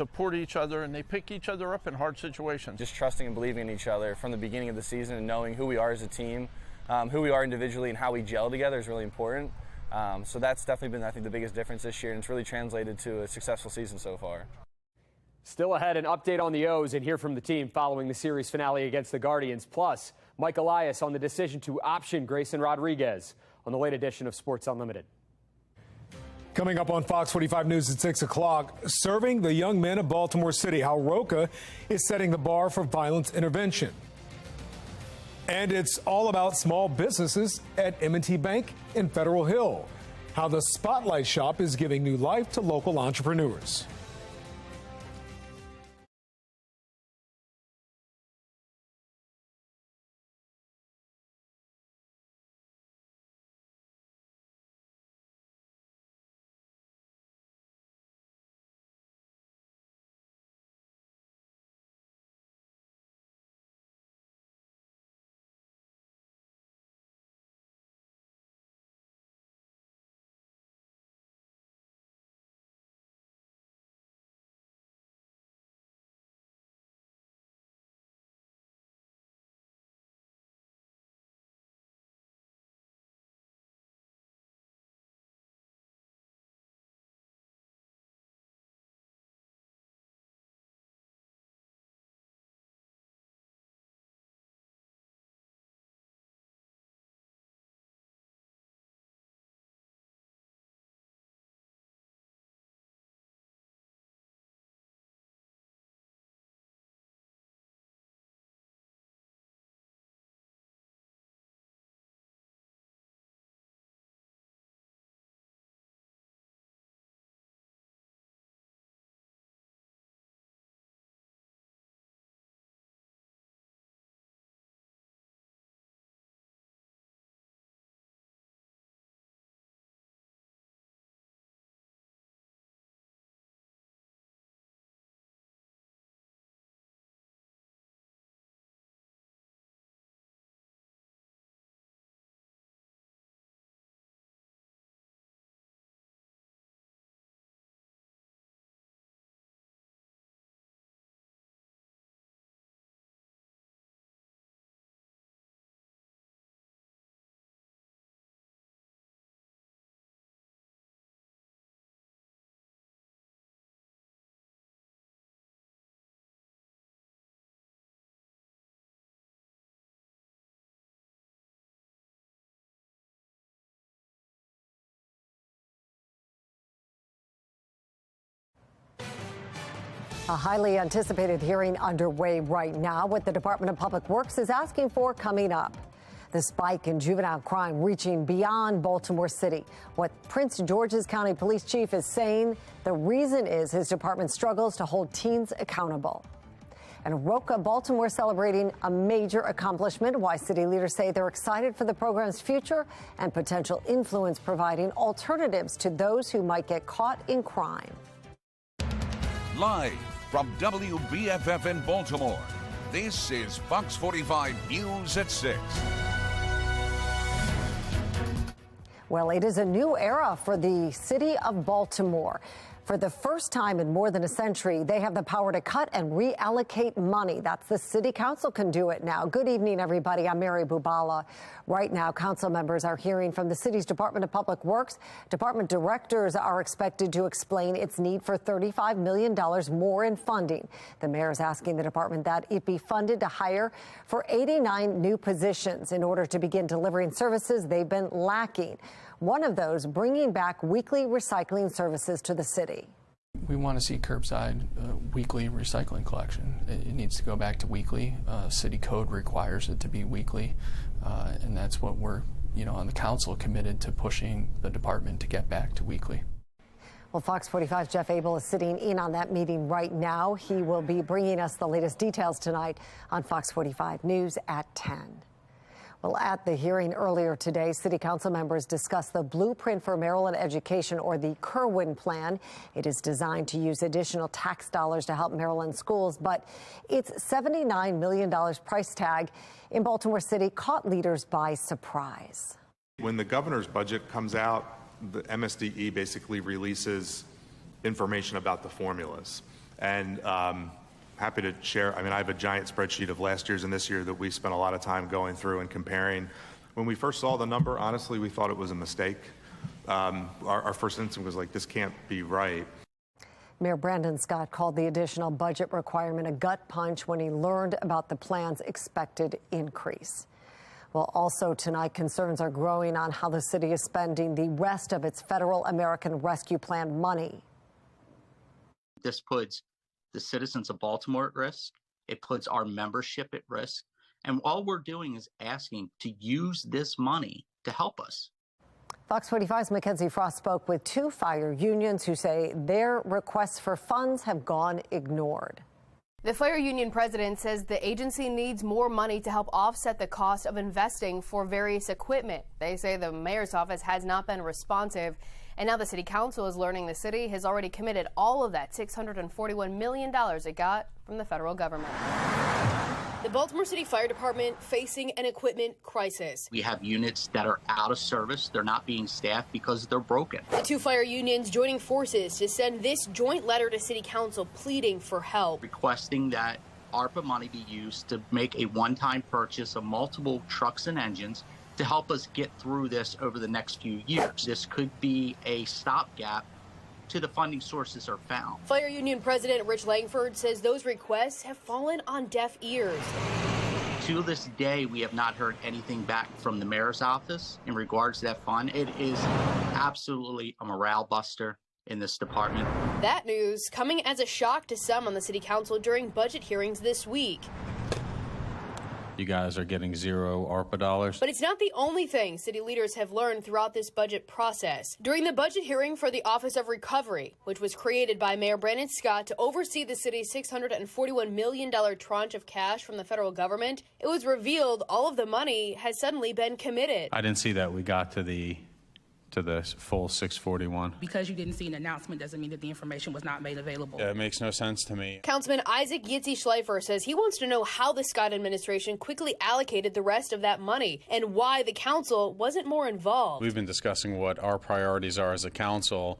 support each other, and they pick each other up in hard situations. Just trusting and believing in each other from the beginning of the season and knowing who we are as a team, who we are individually, and how we gel together is really important. So that's definitely been, I think, the biggest difference this year, and it's really translated to a successful season so far. Still ahead, an update on the O's and hear from the team following the series finale against the Guardians. Plus, Mike Elias on the decision to option Grayson Rodriguez on the late edition of Sports Unlimited. Coming up on Fox 45 News at 6 o'clock, serving the young men of Baltimore City, how Roca is setting the bar for violence intervention. And it's all about small businesses at M&T Bank in Federal Hill, how the Spotlight Shop is giving new life to local entrepreneurs. A highly anticipated hearing underway right now. What the Department of Public Works is asking for coming up. The spike in juvenile crime reaching beyond Baltimore City. What Prince George's County Police Chief is saying the reason is his department struggles to hold teens accountable. And Roca, Baltimore celebrating a major accomplishment. Why city leaders say they're excited for the program's future and potential influence providing alternatives to those who might get caught in crime. Live from WBFF in Baltimore, this is Fox 45 News at 6. Well, it is a new era for the city of Baltimore. For the first time in more than a century, they have the power to cut and reallocate money. That's the city council can do it now. Good evening, everybody. I'm Mary Bubala. Right now, council members are hearing from the city's Department of Public Works. Department directors are expected to explain its need for $35 million more in funding. The mayor is asking the department that it be funded to hire for 89 new positions in order to begin delivering services they've been lacking. One of those, bringing back weekly recycling services to the city. We want to see curbside weekly recycling collection. It needs to go back to weekly. City code requires it to be weekly, and that's what we're, on the council committed to pushing the department to get back to weekly. Well, Fox 45's Jeff Abel is sitting in on that meeting right now. He will be bringing us the latest details tonight on Fox 45 News at 10. Well, at the hearing earlier today, city council members discussed the Blueprint for Maryland Education, or the Kerwin plan. It is designed to use additional tax dollars to help Maryland schools, but its $79 million price tag in Baltimore City caught leaders by surprise. When the governor's budget comes out, the MSDE basically releases information about the formulas. And happy to share. I mean, I have a giant spreadsheet of last year's and this year that we spent a lot of time going through and comparing. When we first saw the number, honestly, we thought it was a mistake. Our first instinct was like, this can't be right. Mayor Brandon Scott called the additional budget requirement a gut punch when he learned about the plan's expected increase. Well, also tonight, concerns are growing on how the city is spending the rest of its federal American Rescue Plan money. This puts the citizens of Baltimore at risk. It puts our membership at risk. And all we're doing is asking to use this money to help us. Fox 45's Mackenzie Frost spoke with two fire unions who say their requests for funds have gone ignored. The fire union president says the agency needs more money to help offset the cost of investing for various equipment. They say the mayor's office has not been responsive, and now the city council is learning the city has already committed all of that $641 million it got from the federal government. The Baltimore City Fire Department facing an equipment crisis. We have units that are out of service. They're not being staffed because they're broken. The two fire unions joining forces to send this joint letter to City Council pleading for help. Requesting that ARPA money be used to make a one-time purchase of multiple trucks and engines to help us get through this over the next few years. This could be a stopgap till the funding sources are found. Fire Union President Rich Langford says those requests have fallen on deaf ears. To this day, we have not heard anything back from the mayor's office in regards to that fund. It is absolutely a morale buster in this department. That news coming as a shock to some on the city council during budget hearings this week. You guys are getting zero ARPA dollars. But it's not the only thing city leaders have learned throughout this budget process. During the budget hearing for the Office of Recovery, which was created by Mayor Brandon Scott to oversee the city's $641 million tranche of cash from the federal government, it was revealed all of the money has suddenly been committed. I didn't see that we got to the full 641. Because you didn't see an announcement doesn't mean that the information was not made available. Yeah, it makes no sense to me. Councilman Isaac Yitzi Schleifer says he wants to know how the Scott administration quickly allocated the rest of that money and why the council wasn't more involved. We've been discussing what our priorities are as a council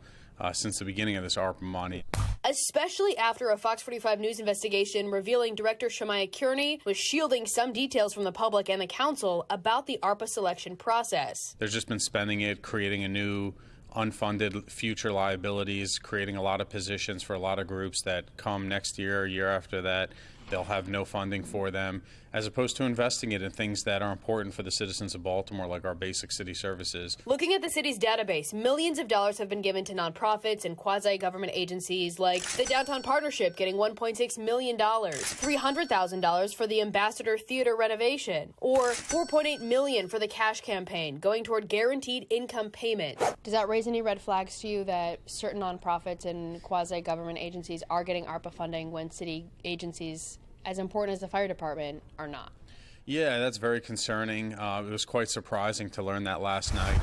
since the beginning of this ARPA money. Especially after a Fox 45 News investigation revealing Director Shemaya Kearney was shielding some details from the public and the council about the ARPA selection process. There's just been spending it, creating a new unfunded future liabilities, creating a lot of positions for a lot of groups that come next year or year after that. They'll have no funding for them, as opposed to investing it in things that are important for the citizens of Baltimore, like our basic city services. Looking at the city's database, millions of dollars have been given to nonprofits and quasi-government agencies like the Downtown Partnership getting $1.6 million, $300,000 for the Ambassador Theater renovation, or $4.8 million for the Cash Campaign going toward guaranteed income payments. Does that raise any red flags to you that certain nonprofits and quasi-government agencies are getting ARPA funding when city agencies as important as the fire department are not? Yeah, that's very concerning. It was quite surprising to learn that last night.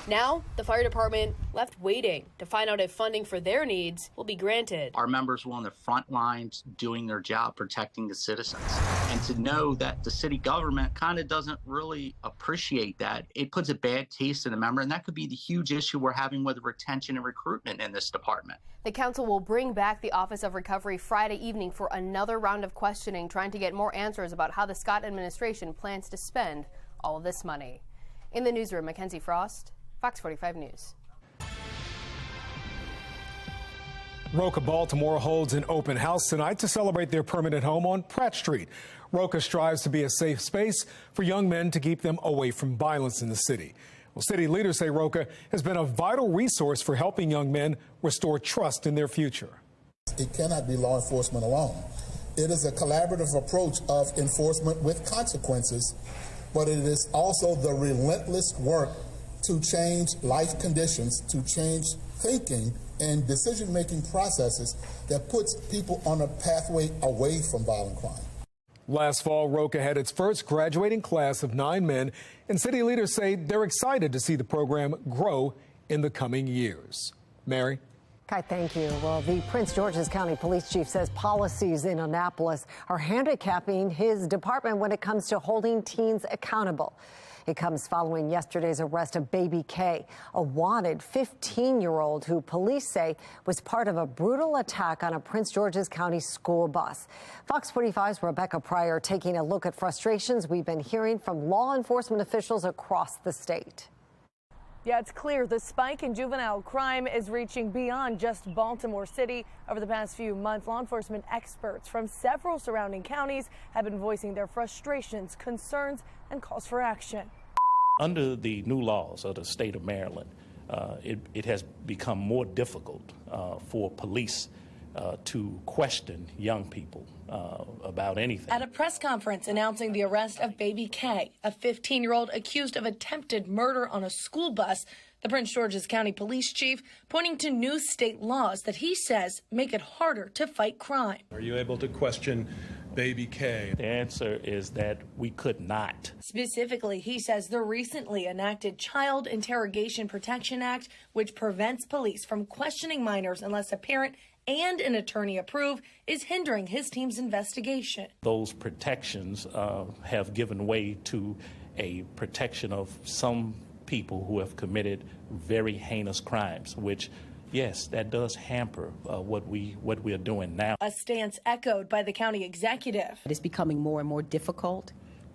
Now, the fire department left waiting to find out if funding for their needs will be granted. Our members were on the front lines doing their job, protecting the citizens. And to know that the city government kind of doesn't really appreciate that, it puts a bad taste in the member, and that could be the huge issue we're having with retention and recruitment in this department. The council will bring back the Office of Recovery Friday evening for another round of questioning, trying to get more answers about how the Scott administration plans to spend all of this money. In the newsroom, Mackenzie Frost, Fox 45 News. Roca Baltimore holds an open house tonight to celebrate their permanent home on Pratt Street. Roca strives to be a safe space for young men to keep them away from violence in the city. Well, city leaders say Roca has been a vital resource for helping young men restore trust in their future. It cannot be law enforcement alone. It is a collaborative approach of enforcement with consequences, but it is also the relentless work to change life conditions, to change thinking and decision-making processes that puts people on a pathway away from violent crime. Last fall, Roca had its first graduating class of 9 men, and city leaders say they're excited to see the program grow in the coming years. Mary? Kai, thank you. Well, the Prince George's County Police Chief says policies in Annapolis are handicapping his department when it comes to holding teens accountable. It comes following yesterday's arrest of baby K, a wanted 15-year-old who police say was part of a brutal attack on a Prince George's County school bus. Fox 45's Rebecca Pryor taking a look at frustrations we've been hearing from law enforcement officials across the state. Yeah, it's clear the spike in juvenile crime is reaching beyond just Baltimore City. Over the past few months, law enforcement experts from several surrounding counties have been voicing their frustrations, concerns, and calls for action. Under the new laws of the state of Maryland, it has become more difficult for police to question young people about anything. At a press conference announcing the arrest of baby K, a 15-year-old accused of attempted murder on a school bus, the Prince George's County police chief pointing to new state laws that he says make it harder to fight crime. Are you able to question baby K? The answer is that we could not. Specifically, he says the recently enacted Child Interrogation Protection Act, which prevents police from questioning minors unless a parent and an attorney approve, is hindering his team's investigation. Those protections have given way to a protection of some people who have committed very heinous crimes, which, yes, that does hamper what we are doing now. A stance echoed by the county executive. It's becoming more and more difficult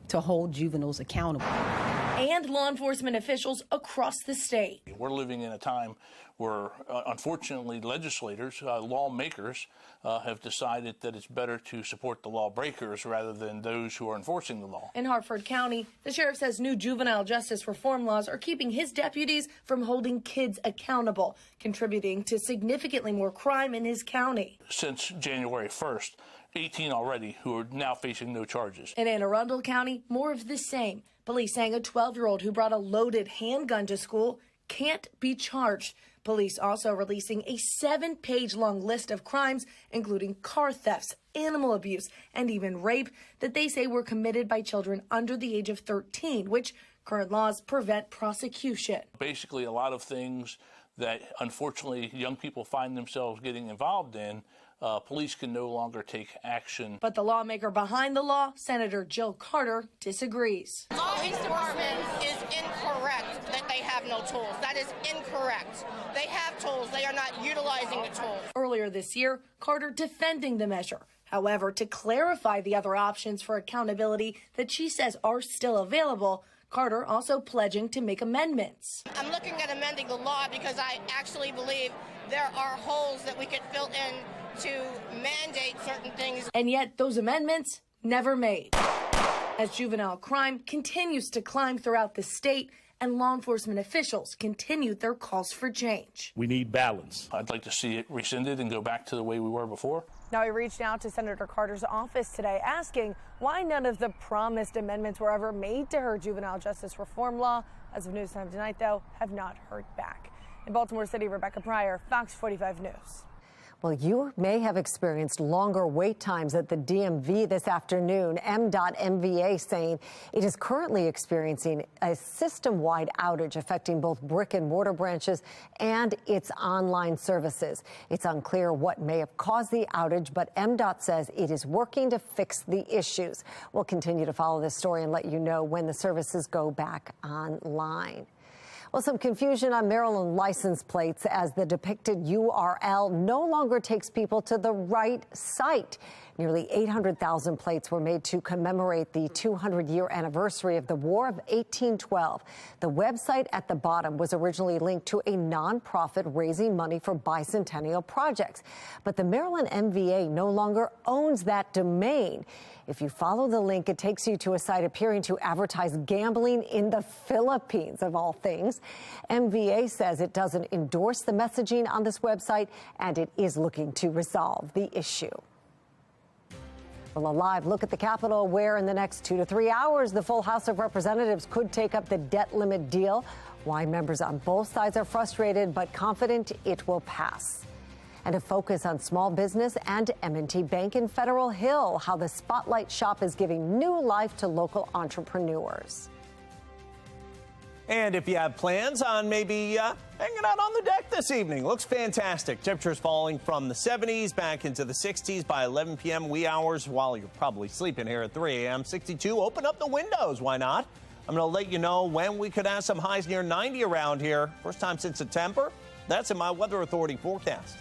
to hold juveniles accountable. And law enforcement officials across the state. We're living in a time where, unfortunately, legislators, lawmakers, have decided that it's better to support the lawbreakers rather than those who are enforcing the law. In Hartford County, the sheriff says new juvenile justice reform laws are keeping his deputies from holding kids accountable, contributing to significantly more crime in his county. Since January 1st, 18 already who are now facing no charges. In Anne Arundel County, more of the same. Police saying a 12-year-old who brought a loaded handgun to school can't be charged. Police also releasing a 7-page-long list of crimes, including car thefts, animal abuse, and even rape that they say were committed by children under the age of 13, which current laws prevent prosecution. Basically, a lot of things that, unfortunately, young people find themselves getting involved in, police can no longer take action. But the lawmaker behind the law, Senator Jill Carter, disagrees. The police department is incorrect that they have no tools. That is incorrect. They have tools. They are not utilizing the tools. Earlier this year, Carter defending the measure. However, to clarify the other options for accountability that she says are still available, Carter also pledging to make amendments. I'm looking at amending the law because I actually believe there are holes that we could fill in to mandate certain things. And yet those amendments never made. As juvenile crime continues to climb throughout the state and law enforcement officials continue their calls for change. We need balance. I'd like to see it rescinded and go back to the way we were before. Now, I reached out to Senator Carter's office today asking why none of the promised amendments were ever made to her juvenile justice reform law. As of News Time tonight, though, have not heard back. In Baltimore City, Rebecca Pryor, Fox 45 News. Well, you may have experienced longer wait times at the DMV this afternoon. MDOT saying it is currently experiencing a system-wide outage affecting both brick and mortar branches and its online services. It's unclear what may have caused the outage, but MDOT says it is working to fix the issues. We'll continue to follow this story and let you know when the services go back online. Well, some confusion on Maryland license plates as the depicted URL no longer takes people to the right site. Nearly 800,000 plates were made to commemorate the 200-year anniversary of the War of 1812. The website at the bottom was originally linked to a nonprofit raising money for bicentennial projects. But the Maryland MVA no longer owns that domain. If you follow the link, it takes you to a site appearing to advertise gambling in the Philippines, of all things. MVA says it doesn't endorse the messaging on this website, and it is looking to resolve the issue. Well, a live look at the Capitol, where in the next 2 to 3 hours, the full House of Representatives could take up the debt limit deal. Why members on both sides are frustrated but confident it will pass. And a focus on small business and M&T Bank in Federal Hill, how the Spotlight Shop is giving new life to local entrepreneurs. And if you have plans on maybe hanging out on the deck this evening, looks fantastic. Temperatures falling from the 70s back into the 60s by 11 p.m. wee hours while you're probably sleeping here at 3 a.m. 62, open up the windows, why not? I'm going to let you know when we could have some highs near 90 around here. First time since September. That's in my Weather Authority forecast.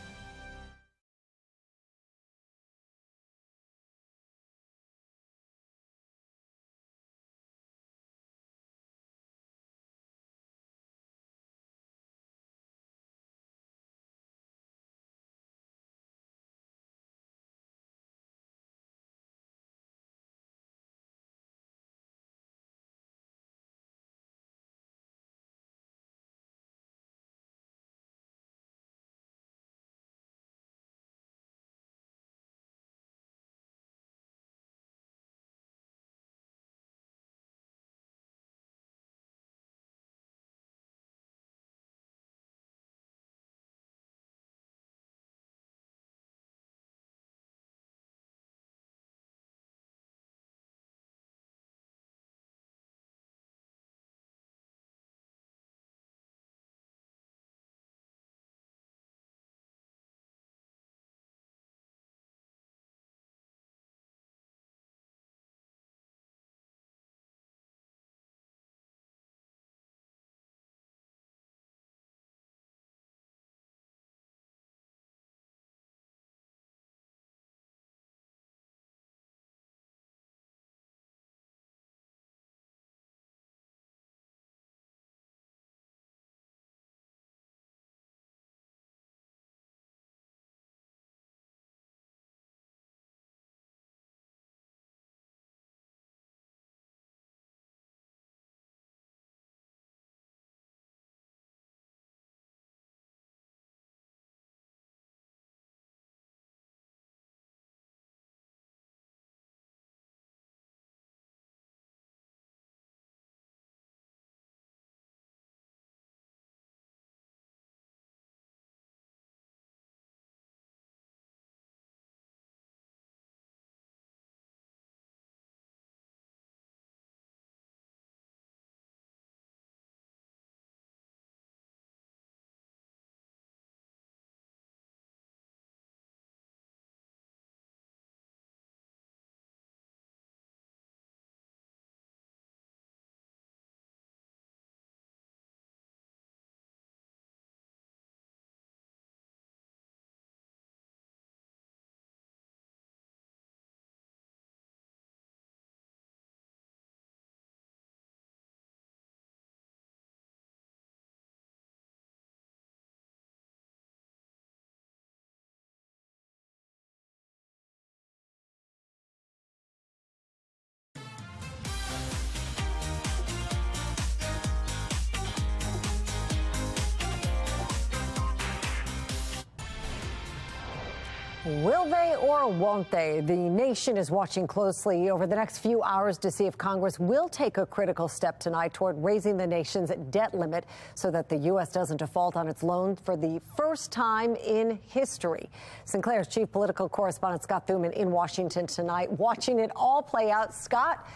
Will they or won't they? The nation is watching closely over the next few hours to see if Congress will take a critical step tonight toward raising the nation's debt limit so that the U.S. doesn't default on its loan for the first time in history. Sinclair's chief political correspondent Scott Thuman in Washington tonight, watching it all play out. Scott,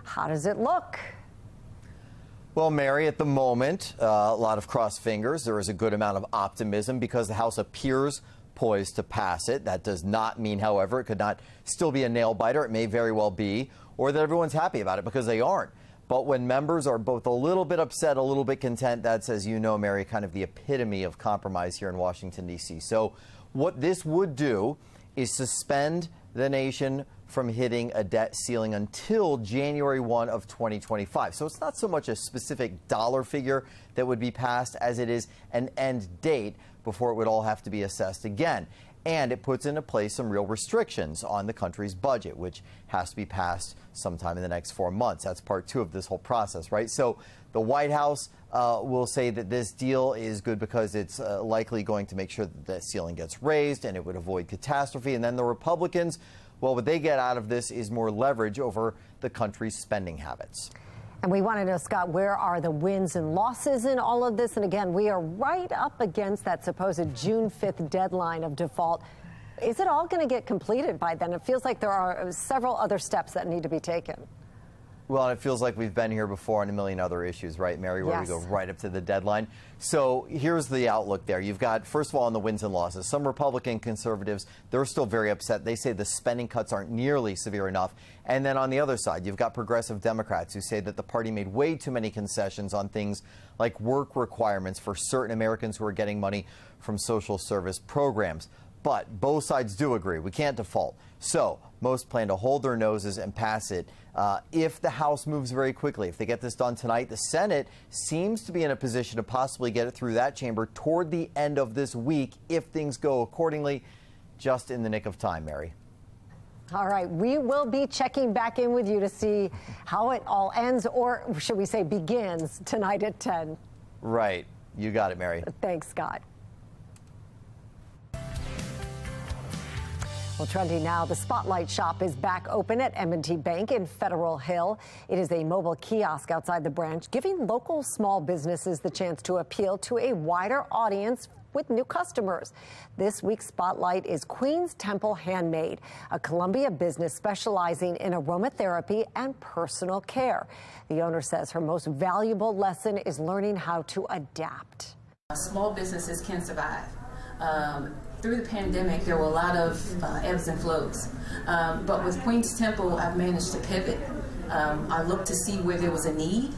how does it look? Well, Mary, at the moment, a lot of crossed fingers. There is a good amount of optimism because the House appears poised to pass it. That does not mean, however, it could not still be a nail biter. It may very well be, or that everyone's happy about it, because they aren't. But when members are both a little bit upset, a little bit content, that's, as you know, Mary, kind of the epitome of compromise here in Washington, D.C. So what this would do is suspend the nation from hitting a debt ceiling until January 1 of 2025. So it's not so much a specific dollar figure that would be passed as it is an end date before it would all have to be assessed again. And it puts into place some real restrictions on the country's budget, which has to be passed sometime in the next 4 months. That's part two of this whole process, right? So the White House will say that this deal is good because it's likely going to make sure that the ceiling gets raised and it would avoid catastrophe. And then the Republicans, well, what they get out of this is more leverage over the country's spending habits. And we want to know, Scott, where are the wins and losses in all of this? And again, we are right up against that supposed June 5th deadline of default. Is it all going to get completed by then? It feels like there are several other steps that need to be taken. Well, it feels like we've been here before on a million other issues, right, Mary, where Yes. we go right up to the deadline. So here's the outlook there. You've got, first of all, on the wins and losses, some Republican conservatives, they're still very upset. They say the spending cuts aren't nearly severe enough. And then on the other side, you've got progressive Democrats who say that the party made way too many concessions on things like work requirements for certain Americans who are getting money from social service programs. But both sides do agree we can't default. So most plan to hold their noses and pass it. If the House moves very quickly, if they get this done tonight, the Senate seems to be in a position to possibly get it through that chamber toward the end of this week if things go accordingly, just in the nick of time, Mary. All right, we will be checking back in with you to see how it all ends, or should we say begins, tonight at 10. Right. You got it, Mary. Thanks, Scott. Well, trending now, the Spotlight Shop is back open at M&T Bank in Federal Hill. It is a mobile kiosk outside the branch, giving local small businesses the chance to appeal to a wider audience with new customers. This week's Spotlight is Queen's Temple Handmade, a Columbia business specializing in aromatherapy and personal care. The owner says her most valuable lesson is learning how to adapt. Small businesses can survive. Through the pandemic, there were a lot of ebbs and flows. But with Queen's Temple, I've managed to pivot. I looked to see where there was a need.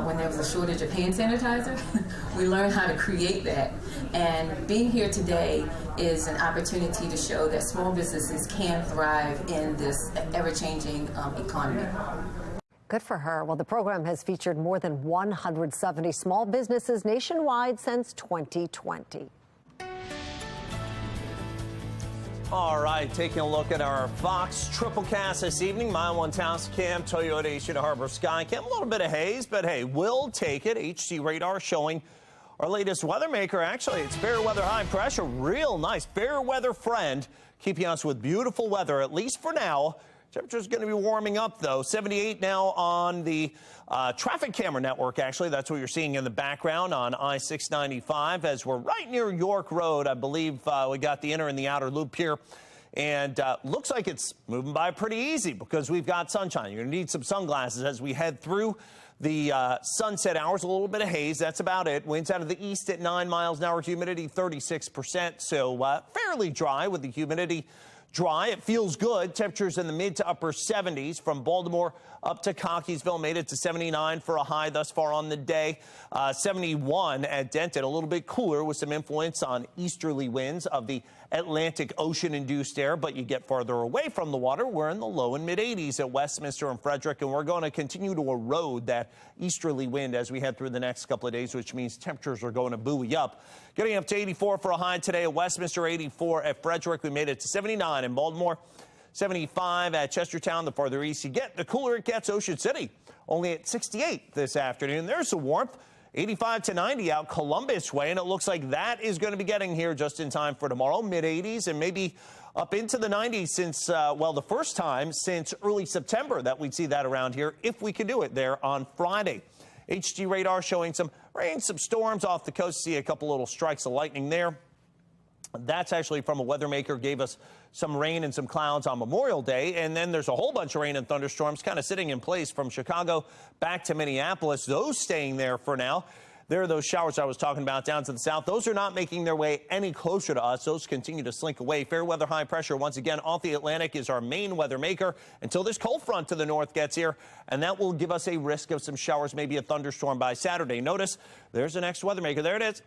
When there was a shortage of hand sanitizer, we learned how to create that. And being here today is an opportunity to show that small businesses can thrive in this ever-changing economy. Good for her. Well, the program has featured more than 170 small businesses nationwide since 2020. All right, taking a look at our Fox triple cast this evening. Mile 1 Taos Cam, Toyota Ishida Harbor Sky Cam. A little bit of haze, but hey, we'll take it. HC radar showing our latest weather maker. Actually, it's fair weather high pressure. Real nice fair weather friend, keeping us with beautiful weather, at least for now. Temperature's going to be warming up, though. 78 now on the traffic camera network, actually. That's what you're seeing in the background on I-695 as we're right near York Road. I believe we got the inner and the outer loop here. And looks like it's moving by pretty easy because we've got sunshine. You're going to need some sunglasses as we head through the sunset hours. A little bit of haze. That's about it. Winds out of the east at 9 miles an hour. Humidity 36%. So fairly dry with the humidity. Dry. It feels good. Temperatures in the mid to upper 70s from Baltimore up to Cockeysville. Made it to 79 for a high thus far on the day. 71 at Denton. A little bit cooler with some influence on easterly winds of the Atlantic Ocean induced air, but you get farther away from the water. We're in the low and mid 80s at Westminster and Frederick, and we're going to continue to erode that easterly wind as we head through the next couple of days, which means temperatures are going to buoy up. Getting up to 84 for a high today at Westminster, 84 at Frederick. We made it to 79 in Baltimore, 75 at Chestertown. The farther east you get, the cooler it gets. Ocean City only at 68 this afternoon. There's the warmth. 85 to 90 out Columbus way, and it looks like that is going to be getting here just in time for tomorrow. Mid 80s and maybe up into the 90s since, well, the first time since early September that we'd see that around here if we can do it there on Friday. HG radar showing some rain, some storms off the coast. See a couple little strikes of lightning there. That's actually from a weather maker, gave us some rain and some clouds on Memorial Day. And then there's a whole bunch of rain and thunderstorms kind of sitting in place from Chicago back to Minneapolis. Those staying there for now. There are those showers I was talking about down to the south. Those are not making their way any closer to us. Those continue to slink away. Fair weather high pressure once again off the Atlantic is our main weather maker until this cold front to the north gets here. And that will give us a risk of some showers, maybe a thunderstorm by Saturday. Notice there's the next weather maker. There it is.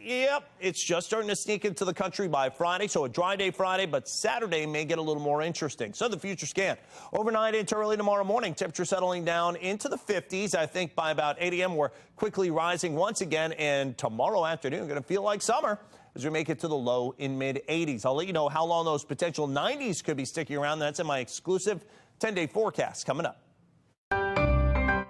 Yep, it's just starting to sneak into the country by Friday. So a dry day Friday, but Saturday may get a little more interesting. So the future scan overnight into early tomorrow morning. Temperature settling down into the 50s. I think by about 8 a.m. we're quickly rising once again. And tomorrow afternoon going to feel like summer as we make it to the low in mid 80s. I'll let you know how long those potential 90s could be sticking around. That's in my exclusive 10-day forecast coming up.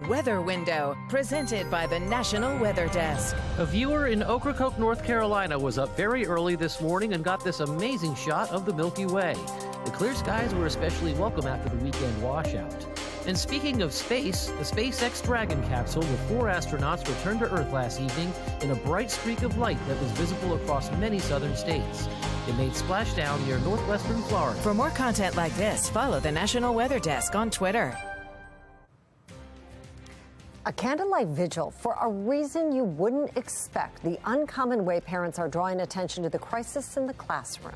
Weather Window, presented by the National Weather Desk. A viewer in Ocracoke, North Carolina was up very early this morning and got this amazing shot of the Milky Way. The clear skies were especially welcome after the weekend washout. And speaking of space, the SpaceX Dragon capsule with 4 astronauts returned to Earth last evening in a bright streak of light that was visible across many southern states. It made splashdown near northwestern Florida. For more content like this, follow the National Weather Desk on Twitter. A candlelight vigil for a reason you wouldn't expect. The uncommon way parents are drawing attention to the crisis in the classroom.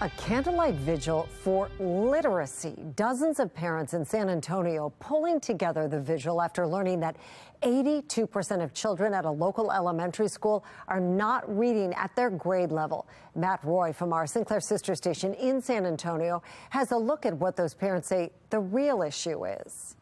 A candlelight vigil for literacy. Dozens of parents in San Antonio pulling together the vigil after learning that 82% of children at a local elementary school are not reading at their grade level. Matt Roy from our Sinclair sister station in San Antonio has a look at what those parents say the real issue is.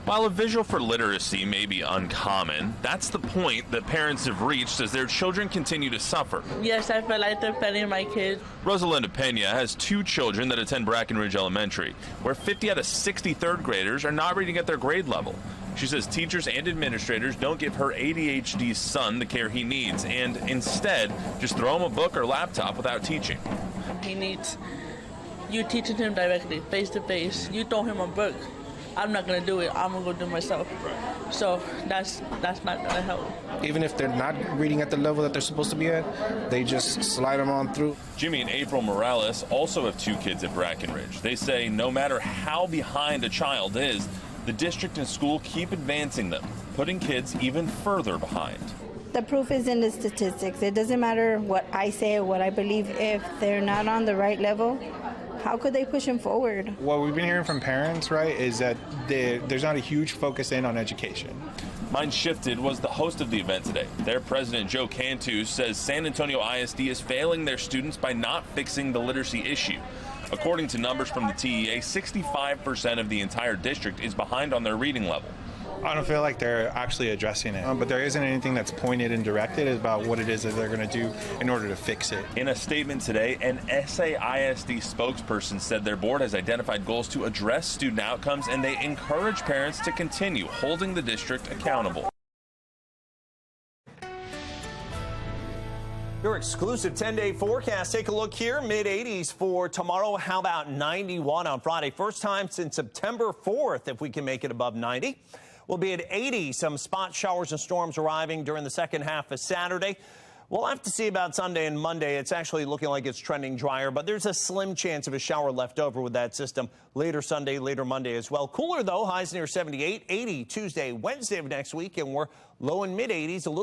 While a vigil for literacy may be uncommon, that's the point that parents have reached as their children continue to suffer. Yes, I feel like defending my kids. Rosalinda Pena has 2 children that attend Brackenridge Elementary, where 50 out of 60 third graders are not reading at their grade level. She says teachers and administrators don't give her ADHD son the care he needs and instead just throw him a book or laptop without teaching. He needs you teaching him directly, face to face. You throw him a book. I'm not going to do it. I'm going to go do it myself. So that's not going to help. Even if they're not reading at the level that they're supposed to be at, they just slide them on through. Jimmy and April Morales also have 2 kids at Brackenridge. They say no matter how behind a child is, the district and school keep advancing them, putting kids even further behind. The proof is in the statistics. It doesn't matter what I say or what I believe. If they're not on the right level, how could they push them forward? What we've been hearing from parents, right, is that there's not a huge focus in on education. Mind Shifted was the host of the event today. Their president, Joe Cantu, says San Antonio ISD is failing their students by not fixing the literacy issue. According to numbers from the TEA, 65% of the entire district is behind on their reading level. I don't feel like they're actually addressing it, but there isn't anything that's pointed and directed about what it is that they're going to do in order to fix it. In a statement today, an SAISD spokesperson said their board has identified goals to address student outcomes, and they encourage parents to continue holding the district accountable. Your exclusive 10-day forecast. Take a look here. Mid-80s for tomorrow. How about 91 on Friday? First time since September 4th if we can make it above 90. We'll be at 80. Some spot showers and storms arriving during the second half of Saturday. We'll have to see about Sunday and Monday. It's actually looking like it's trending drier, but there's a slim chance of a shower left over with that system later Sunday, later Monday as well. Cooler, though. Highs near 78, 80 Tuesday, Wednesday of next week, and we're low and mid-80s. A little